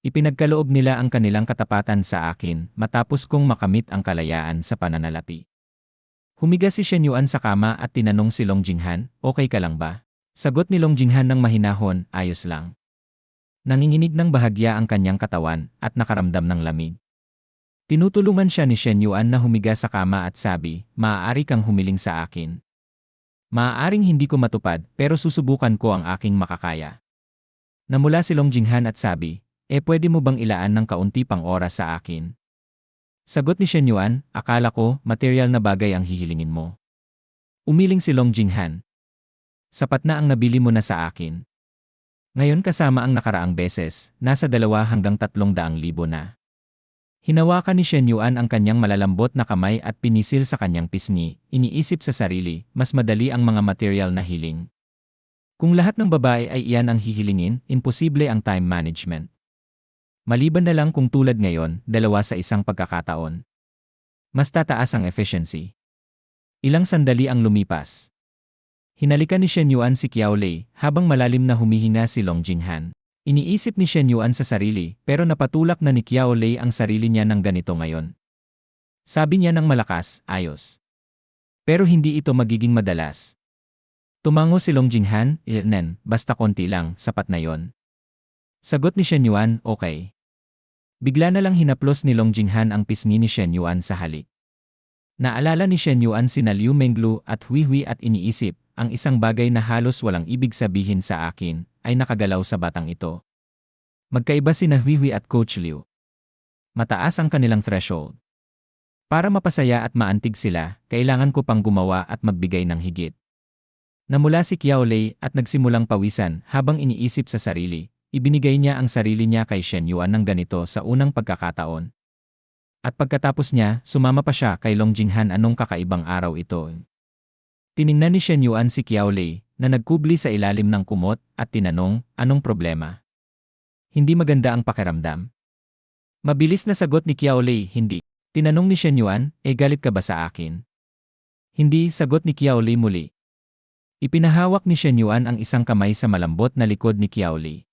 Ipinagkaloob nila ang kanilang katapatan sa akin matapos kong makamit ang kalayaan sa pananalapi. Humiga si Shen Yuan sa kama at tinanong si Long Jinghan, okay ka lang ba? Sagot ni Long Jinghan ng mahinahon, ayos lang. Nanginginig ng bahagya ang kanyang katawan at nakaramdam ng lamig. Tinutulungan siya ni Shen Yuan na humiga sa kama at sabi, maaari kang humiling sa akin. Maaaring hindi ko matupad pero susubukan ko ang aking makakaya. Namula si Long Jinghan at sabi, pwede mo bang ilaan ng kaunti pang oras sa akin? Sagot ni Shen Yuan, akala ko material na bagay ang hihilingin mo. Umiling si Long Jinghan. Sapat na ang nabili mo na sa akin. Ngayon kasama ang nakaraang beses, nasa 2 hanggang 300,000 na. Hinawakan ni Shen Yuan ang kanyang malalambot na kamay at pinisil sa kanyang pisngi, iniisip sa sarili, mas madali ang mga material na hiling. Kung lahat ng babae ay iyan ang hihilingin, imposible ang time management. Maliban na lang kung tulad ngayon, 2 sa isang pagkakataon. Mas tataas ang efficiency. Ilang sandali ang lumipas. Hinalikan ni Shen Yuan si Qiao Lei habang malalim na humihinga si Long Jinghan. Iniisip ni Shen Yuan sa sarili pero napatulak na ni Qiao Lei ang sarili niya ng ganito ngayon. Sabi niya ng malakas, ayos. Pero hindi ito magiging madalas. Tumango si Long Jinghan, nen, basta konti lang, sapat na yon. Sagot ni Shen Yuan, okay. Bigla na lang hinaplos ni Long Jinghan ang pisngi ni Shen Yuan sa halik. Naalala ni Shen Yuan sina Liu Menglu at Hui Hui at iniisip, ang isang bagay na halos walang ibig sabihin sa akin, ay nakagalaw sa batang ito. Magkaiba sina Hui Hui at Coach Liu. Mataas ang kanilang threshold. Para mapasaya at maantig sila, kailangan ko pang gumawa at magbigay ng higit. Namula si Qiao Lei at nagsimulang pawisan habang iniisip sa sarili, ibinigay niya ang sarili niya kay Shen Yuan ng ganito sa unang pagkakataon. At pagkatapos niya, sumama pa siya kay Long Jinghan anong kakaibang araw ito. Tiningnan ni Shen Yuan si Qiao Lei na nagkubli sa ilalim ng kumot at tinanong, anong problema? Hindi maganda ang pakiramdam. Mabilis na sagot ni Qiao Lei, hindi. Tinanong ni Shen Yuan, galit ka ba sa akin? Hindi, sagot ni Qiao Lei muli. Ipinahawak ni Shen Yuan ang isang kamay sa malambot na likod ni Qiao Lei.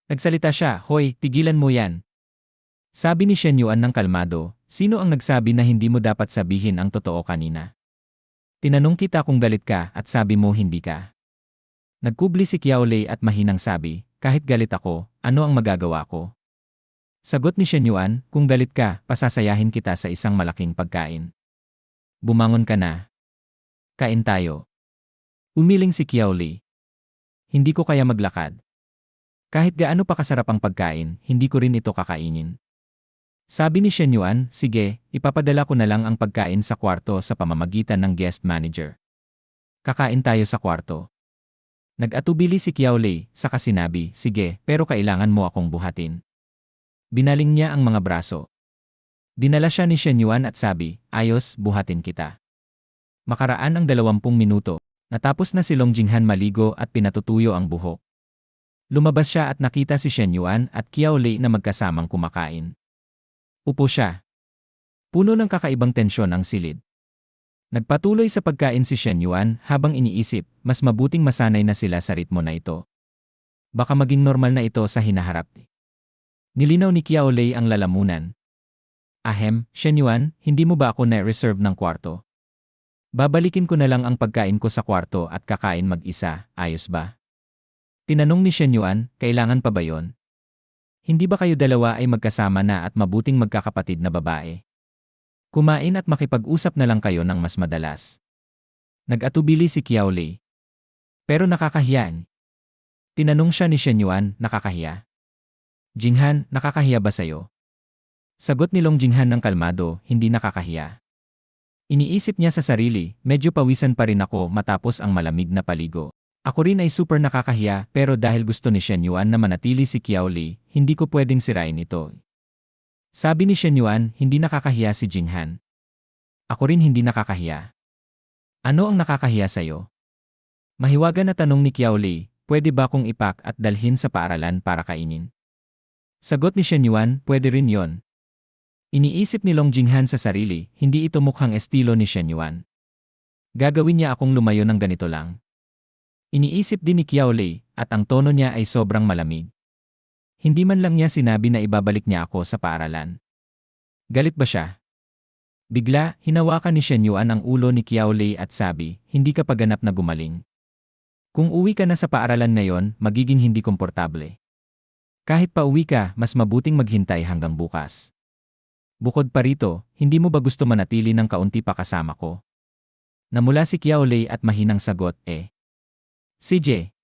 Nagsalita siya, hoy, tigilan mo yan. Sabi ni Shen Yuan ng kalmado, sino ang nagsabi na hindi mo dapat sabihin ang totoo kanina? Tinanong kita kung galit ka at sabi mo hindi ka. Nagkubli si Qiao Lei at mahinang sabi, kahit galit ako, ano ang magagawa ko? Sagot ni Shen Yuan, kung galit ka, pasasayahin kita sa isang malaking pagkain. Bumangon ka na. Kain tayo. Umiling si Qiao Lei. Hindi ko kaya maglakad. Kahit gaano pa kasarap ang pagkain, hindi ko rin ito kakainin. Sabi ni Shen Yuan, sige, ipapadala ko na lang ang pagkain sa kwarto sa pamamagitan ng guest manager. Kakain tayo sa kwarto. Nag-atubili si Qiao Lei, saka sinabi, sige, pero kailangan mo akong buhatin. Binaling niya ang mga braso. Dinala siya ni Shen Yuan at sabi, ayos, buhatin kita. Makaraan ang 20 minuto, natapos na si Long Jinghan maligo at pinatutuyo ang buhok. Lumabas siya at nakita si Shen Yuan at Qiao Lei na magkasamang kumakain. Upo siya. Puno ng kakaibang tensyon ang silid. Nagpatuloy sa pagkain si Shen Yuan habang iniisip, mas mabuting masanay na sila sa ritmo na ito. Baka maging normal na ito sa hinaharap. Nilinaw ni Qiao Lei ang lalamunan. Ahem, Shen Yuan, hindi mo ba ako na-reserve ng kwarto? Babalikin ko na lang ang pagkain ko sa kwarto at kakain mag-isa, ayos ba? Tinanong ni Shen Yuan, kailangan pa ba yon? Hindi ba kayo dalawa ay magkasama na at mabuting magkakapatid na babae? Kumain at makipag-usap na lang kayo ng mas madalas. Nag-atubili si Qiao Lei. Pero nakakahiyan. Tinanong siya ni Shen Yuan, nakakahiya? Jinghan, nakakahiya ba sa'yo? Sagot ni Long Jinghan ng kalmado, hindi nakakahiya. Iniisip niya sa sarili, medyo pawisan pa rin ako matapos ang malamig na paligo. Ako rin ay super nakakahiya pero dahil gusto ni Shen Yuan na manatili si Qiao Lei, hindi ko pwedeng sirain ito. Sabi ni Shen Yuan, hindi nakakahiya si Jinghan. Ako rin hindi nakakahiya. Ano ang nakakahiya sa'yo? Mahiwaga na tanong ni Qiao Lei, pwede ba kong ipak at dalhin sa paaralan para kainin? Sagot ni Shen Yuan, pwede rin yon. Iniisip ni Long Jinghan sa sarili, hindi ito mukhang estilo ni Shen Yuan. Gagawin niya akong lumayo ng ganito lang. Iniisip din ni Qiao Lei, at ang tono niya ay sobrang malamig. Hindi man lang niya sinabi na ibabalik niya ako sa paaralan. Galit ba siya? Bigla, hinawakan ni Shen Yuan ang ulo ni Qiao Lei at sabi, hindi ka pa ganap na gumaling. Kung uwi ka na sa paaralan ngayon, magiging hindi komportable. Kahit pa uwi ka, mas mabuting maghintay hanggang bukas. Bukod pa rito, hindi mo ba gusto manatili ng kaunti pa kasama ko? Namula si Qiao Lei at mahinang sagot, CJ.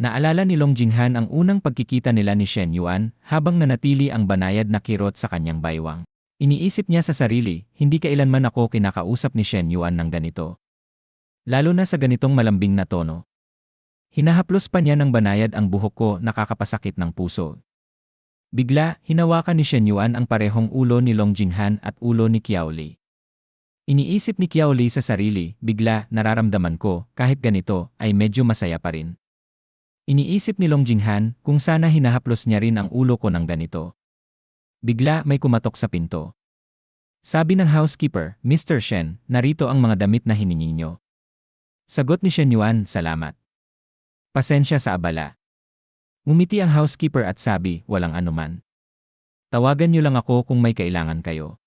Naalala ni Long Jinghan ang unang pagkikita nila ni Shen Yuan habang nanatili ang banayad na kirot sa kanyang baywang. Iniisip niya sa sarili, hindi kailanman ako kinakausap ni Shen Yuan ng ganito. Lalo na sa ganitong malambing na tono. Hinahaplos pa niya ng banayad ang buhok ko, nakakapasakit ng puso. Bigla, hinawakan ni Shen Yuan ang parehong ulo ni Long Jinghan at ulo ni Qiao Lei. Iniisip ni Qiao Lei sa sarili, bigla, nararamdaman ko, kahit ganito, ay medyo masaya pa rin. Iniisip ni Long Jinghan kung sana hinahaplos niya rin ang ulo ko ng ganito. Bigla may kumatok sa pinto. Sabi ng housekeeper, Mr. Shen, narito ang mga damit na hiningi niyo. Sagot ni Shen Yuan, salamat. Pasensya sa abala. Ngumiti ang housekeeper at sabi, walang anuman. Tawagan niyo lang ako kung may kailangan kayo.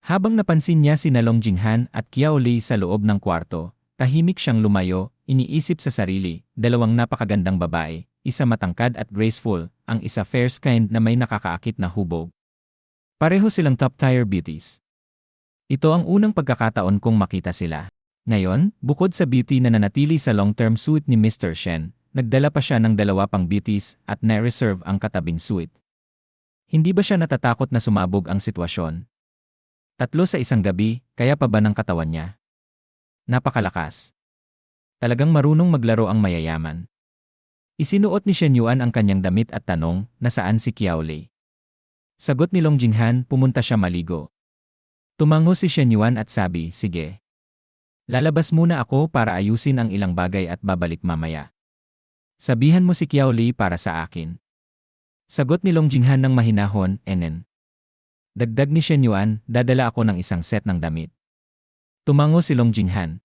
Habang napansin niya si Long Jinghan at Qiao Lei sa loob ng kwarto, tahimik siyang lumayo, iniisip sa sarili, dalawang napakagandang babae, isa matangkad at graceful, ang isa fair-skinned na may nakakaakit na hubog. Pareho silang top-tier beauties. Ito ang unang pagkakataon kong makita sila. Ngayon, bukod sa beauty na nanatili sa long-term suite ni Mr. Shen, nagdala pa siya ng dalawa pang beauties at na-reserve ang katabing suite. Hindi ba siya natatakot na sumabog ang sitwasyon? 3 sa isang gabi, kaya pa ba ng katawan niya? Napakalakas. Talagang marunong maglaro ang mayayaman. Isinuot ni Shen Yuan ang kanyang damit at tanong, nasaan si Qiao Lei? Sagot ni Long Jinghan, pumunta siya maligo. Tumango si Shen Yuan at sabi, sige. Lalabas muna ako para ayusin ang ilang bagay at babalik mamaya. Sabihan mo si Qiao Lei para sa akin. Sagot ni Long Jinghan ng mahinahon, enen. Dagdag ni Shen Yuan, dadala ako ng isang set ng damit. Tumango si Long Jinghan.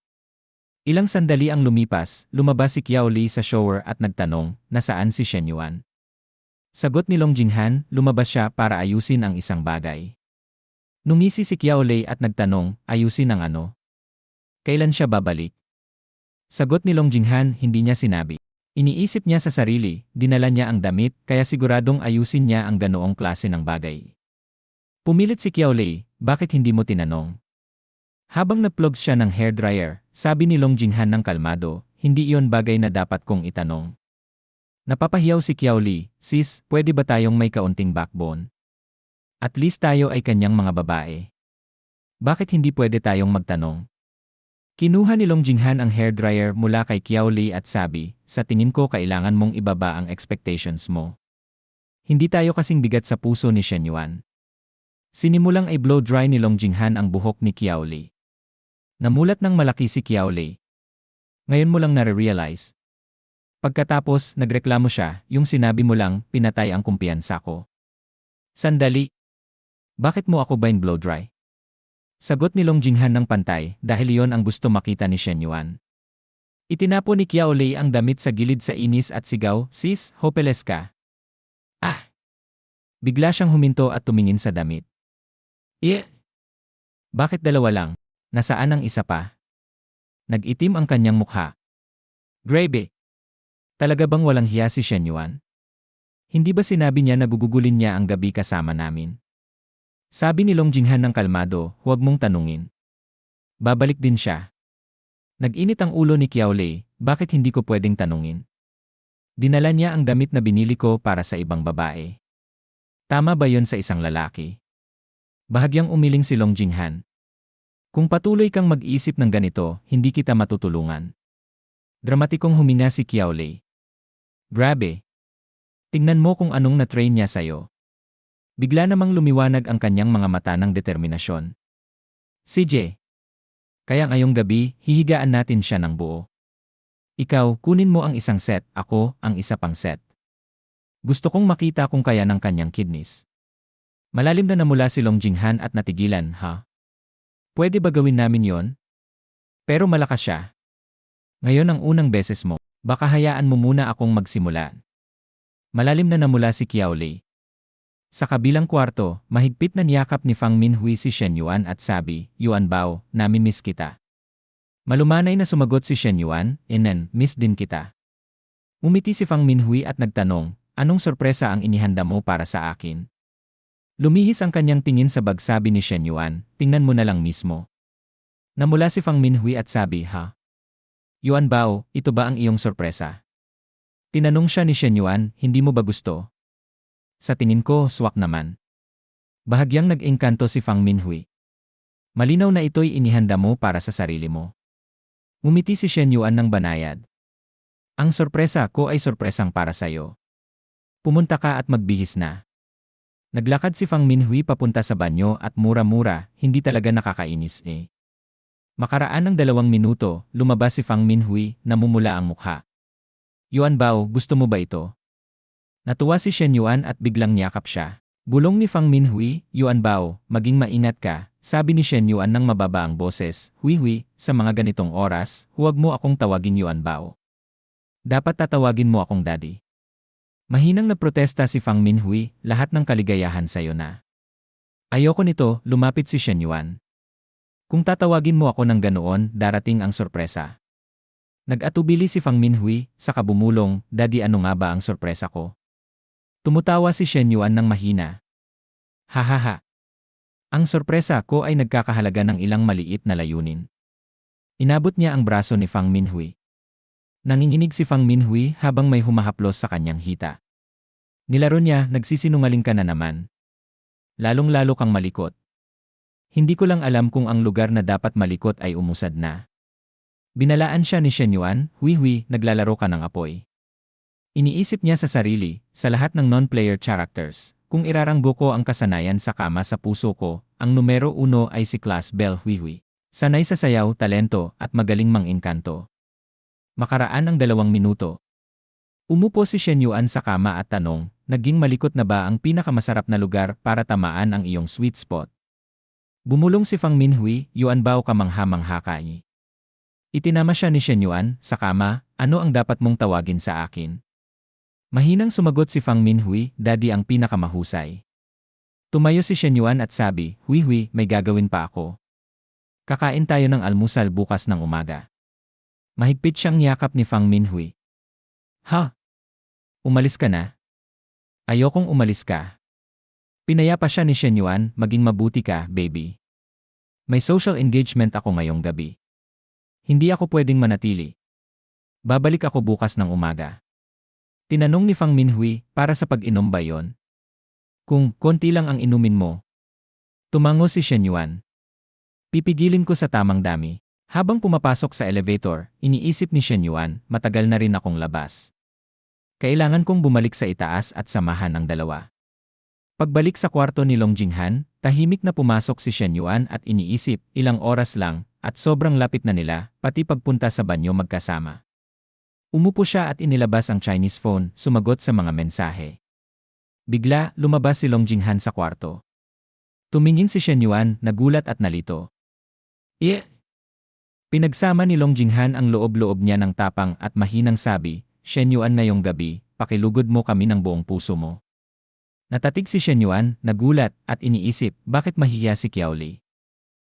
Ilang sandali ang lumipas, lumabas si Qiao Lei sa shower at nagtanong, nasaan si Shen Yuan? Sagot ni Long Jinghan, lumabas siya para ayusin ang isang bagay. Numisi si Qiao Lei at nagtanong, ayusin ang ano? Kailan siya babalik? Sagot ni Long Jinghan, hindi niya sinabi. Iniisip niya sa sarili, dinala niya ang damit, kaya siguradong ayusin niya ang ganoong klase ng bagay. Pumilit si Qiao Lei, bakit hindi mo tinanong? Habang nagplugs siya ng hairdryer, sabi ni Long Jinghan ng kalmado, hindi iyon bagay na dapat kong itanong. Napapahiyaw si Qiao Lei, sis, pwede ba tayong may kaunting backbone? At least tayo ay kanyang mga babae. Bakit hindi pwede tayong magtanong? Kinuha ni Long Jinghan ang hairdryer mula kay Qiao Lei at sabi, sa tingin ko kailangan mong ibaba ang expectations mo. Hindi tayo kasing bigat sa puso ni Shen Yuan. Sinimulang ay blow dry ni Long Jinghan ang buhok ni Qiao Lei. Namulat ng malaki si Qiao Lei. Ngayon mo lang nare-realize. Pagkatapos, nagreklamo siya, yung sinabi mo lang, pinatay ang kumpiyansa ko. Sandali. Bakit mo ako blow dry? Sagot ni Long Jinghan ng pantay, dahil iyon ang gusto makita ni Shen Yuan. Itinapo ni Qiao Lei ang damit sa gilid sa inis at sigaw, sis, hopeless ka. Ah! Bigla siyang huminto at tumingin sa damit. Bakit dalawa lang? Nasaan ang isa pa? Nag-itim ang kanyang mukha. Grabe! Talaga bang walang hiya si Shen Yuan? Hindi ba sinabi niya na gugugulin niya ang gabi kasama namin? Sabi ni Long Jinghan ng kalmado, huwag mong tanungin. Babalik din siya. Nag-init ang ulo ni Qiao Lei, bakit hindi ko pwedeng tanungin? Dinala niya ang damit na binili ko para sa ibang babae. Tama ba yon sa isang lalaki? Bahagyang umiling si Long Jinghan. Kung patuloy kang mag-isip ng ganito, hindi kita matutulungan. Dramatikong huminga si Qiao Lei. Grabe. Tingnan mo kung anong na-train niya sa'yo. Bigla namang lumiwanag ang kanyang mga mata ng determinasyon. CJ. Kaya ngayong gabi, hihigaan natin siya ng buo. Ikaw, kunin mo ang isang set, ako, ang isa pang set. Gusto kong makita kung kaya ng kanyang kidneys. Malalim na namula si Long Jinghan at natigilan, ha? Pwede ba gawin namin yon? Pero malakas siya. Ngayon ang unang beses mo, baka hayaan mo muna akong magsimula. Malalim na namula si Qiao Lei. Sa kabilang kwarto, mahigpit na niyakap ni Fang Minhui si Shen Yuan at sabi, Yuan Bao, nami-miss kita. Malumanay na sumagot si Shen Yuan, miss din kita. Umiti si Fang Minhui at nagtanong, anong sorpresa ang inihanda mo para sa akin? Lumihis ang kanyang tingin sa bag, sabi ni Shen Yuan, tingnan mo na lang mismo. Namula si Fang Minhui at sabi, ha? Yuan Bao, ito ba ang iyong sorpresa? Tinanong siya ni Shen Yuan, hindi mo ba gusto? Sa tingin ko, swak naman. Bahagyang nag-engkanto si Fang Minhui. Malinaw na ito'y inihanda mo para sa sarili mo. Umiti si Shen Yuan ng banayad. Ang sorpresa ko ay sorpresang para sa'yo. Pumunta ka at magbihis na. Naglakad si Fang Minhui papunta sa banyo at mura-mura, hindi talaga nakakainis eh. Makaraan ng 2 minuto, lumabas si Fang Minhui, namumula ang mukha. Yuan Bao, gusto mo ba ito? Natuwa si Shen Yuan at biglang niyakap siya. Bulong ni Fang Minhui, Yuan Bao, maging maingat ka, sabi ni Shen Yuan ng mababa ang boses, Hui, sa mga ganitong oras, huwag mo akong tawagin Yuan Bao. Dapat tatawagin mo akong daddy. Mahinang naprotesta si Fang Minhui, lahat ng kaligayahan sa'yo na. Ayoko nito, lumapit si Shen Yuan. Kung tatawagin mo ako ng ganoon, darating ang sorpresa. Nag-atubili si Fang Minhui, saka bumulong, daddy ano nga ba ang sorpresa ko? Tumutawa si Shen Yuan ng mahina. Hahaha. Ang sorpresa ko ay nagkakahalaga ng ilang maliit na layunin. Inabot niya ang braso ni Fang Minhui. Nanginginig si Fang Minhui habang may humahaplos sa kanyang hita. Nilaro niya, nagsisinungaling ka na naman. Lalong-lalo kang malikot. Hindi ko lang alam kung ang lugar na dapat malikot ay umusad na. Binalaan siya ni Shen Yuan, Hui, naglalaro ka ng apoy. Iniisip niya sa sarili, sa lahat ng non-player characters, kung iraranggo ko ang kasanayan sa kama sa puso ko, ang numero 1 ay si Class Bell Hui. Sanay sa sayaw, talento, at magaling mang-engkanto. Makaraan ang 2 minuto. Umupo si Shen Yuan sa kama at tanong, naging malikot na ba ang pinakamasarap na lugar para tamaan ang iyong sweet spot? Bumulong si Fang Minhui, Yuan Bao ka mangha-mangha ka. Itinama siya ni Shen Yuan, sa kama, ano ang dapat mong tawagin sa akin? Mahinang sumagot si Fang Minhui, daddy ang pinakamahusay. Tumayo si Shen Yuan at sabi, Hui, may gagawin pa ako. Kakain tayo ng almusal bukas ng umaga. Mahigpit siyang niyakap ni Fang Minhui. Ha? Umalis ka na? Ayokong umalis ka. Pinayapa siya ni Shen Yuan, maging mabuti ka, baby. May social engagement ako ngayong gabi. Hindi ako pwedeng manatili. Babalik ako bukas ng umaga. Tinanong ni Fang Minhui, para sa pag-inom ba yon? Kung konti lang ang inumin mo. Tumango si Shen Yuan. Pipigilin ko sa tamang dami. Habang pumapasok sa elevator, iniisip ni Shen Yuan, matagal na rin akong labas. Kailangan kong bumalik sa itaas at samahan ang dalawa. Pagbalik sa kwarto ni Long Jinghan, tahimik na pumasok si Shen Yuan at iniisip, ilang oras lang, at sobrang lapit na nila, pati pagpunta sa banyo magkasama. Umupo siya at inilabas ang Chinese phone, sumagot sa mga mensahe. Bigla, lumabas si Long Jinghan sa kwarto. Tumingin si Shen Yuan, nagulat at nalito. Pinagsama ni Long Jinghan ang loob-loob niya ng tapang at mahinang sabi, Shen Yuan ngayong gabi, pakilugod mo kami ng buong puso mo. Natatig si Shen Yuan, nagulat, at iniisip, bakit mahiya si Qiao Lei?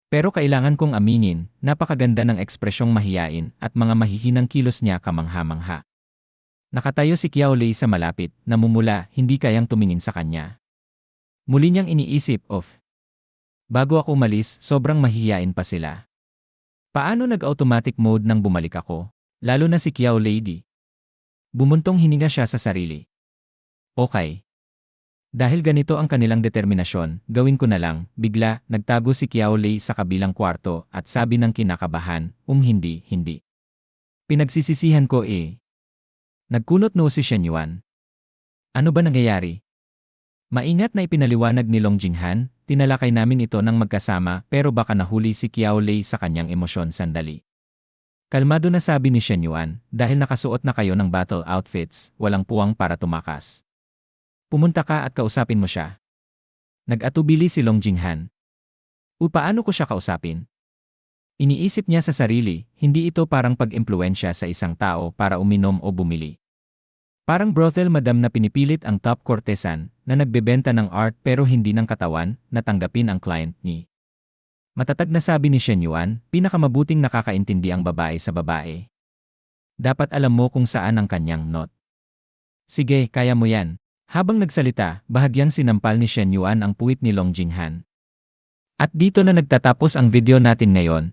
Pero kailangan kong aminin, napakaganda ng ekspresyong mahiyain at mga mahihinang kilos niya kamangha-mangha. Nakatayo si Qiao Lei sa malapit, namumula, hindi kayang tumingin sa kanya. Muli niyang iniisip, bago ako umalis, sobrang mahihiyain pa sila. Paano nag-automatic mode nang bumalik ako? Lalo na si Qiao Lei di. Bumuntong hininga siya sa sarili. Okay. Dahil ganito ang kanilang determinasyon, gawin ko na lang, bigla, nagtago si Qiao Lei sa kabilang kwarto at sabi ng kinakabahan, hindi. Pinagsisisihan ko eh. Nagkunot no si Shen Yuan. Ano ba nangyayari? Maingat na ipinaliwanag ni Long Jinghan, tinalakay namin ito ng magkasama pero baka nahuli si Qiao Lei sa kanyang emosyon sandali. Kalmado na sabi ni Shen Yuan, dahil nakasuot na kayo ng battle outfits, walang puwang para tumakas. Pumunta ka at kausapin mo siya. Nag-atubili si Long Jinghan. Paano ko siya kausapin? Iniisip niya sa sarili, hindi ito parang pag-impluwensya sa isang tao para uminom o bumili. Parang brothel madam na pinipilit ang top courtesan na nagbebenta ng art pero hindi ng katawan na tanggapin ang client ni. Matatag na sabi ni Shen Yuan, pinakamabuting nakakaintindi ang babae sa babae. Dapat alam mo kung saan ang kanyang not. Sige, kaya mo yan. Habang nagsalita, bahagyang sinampal ni Shen Yuan ang puwit ni Long Jinghan. At dito na nagtatapos ang video natin ngayon.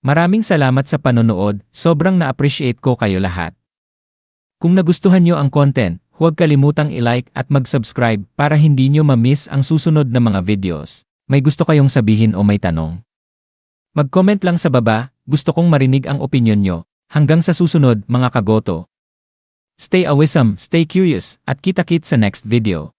Maraming salamat sa panonood, sobrang na-appreciate ko kayo lahat. Kung nagustuhan nyo ang content, huwag kalimutang i-like at mag-subscribe para hindi nyo ma-miss ang susunod na mga videos. May gusto kayong sabihin o may tanong? Mag-comment lang sa baba, gusto kong marinig ang opinyon nyo. Hanggang sa susunod mga kagoto. Stay awesome, stay curious, at kita-kits sa next video.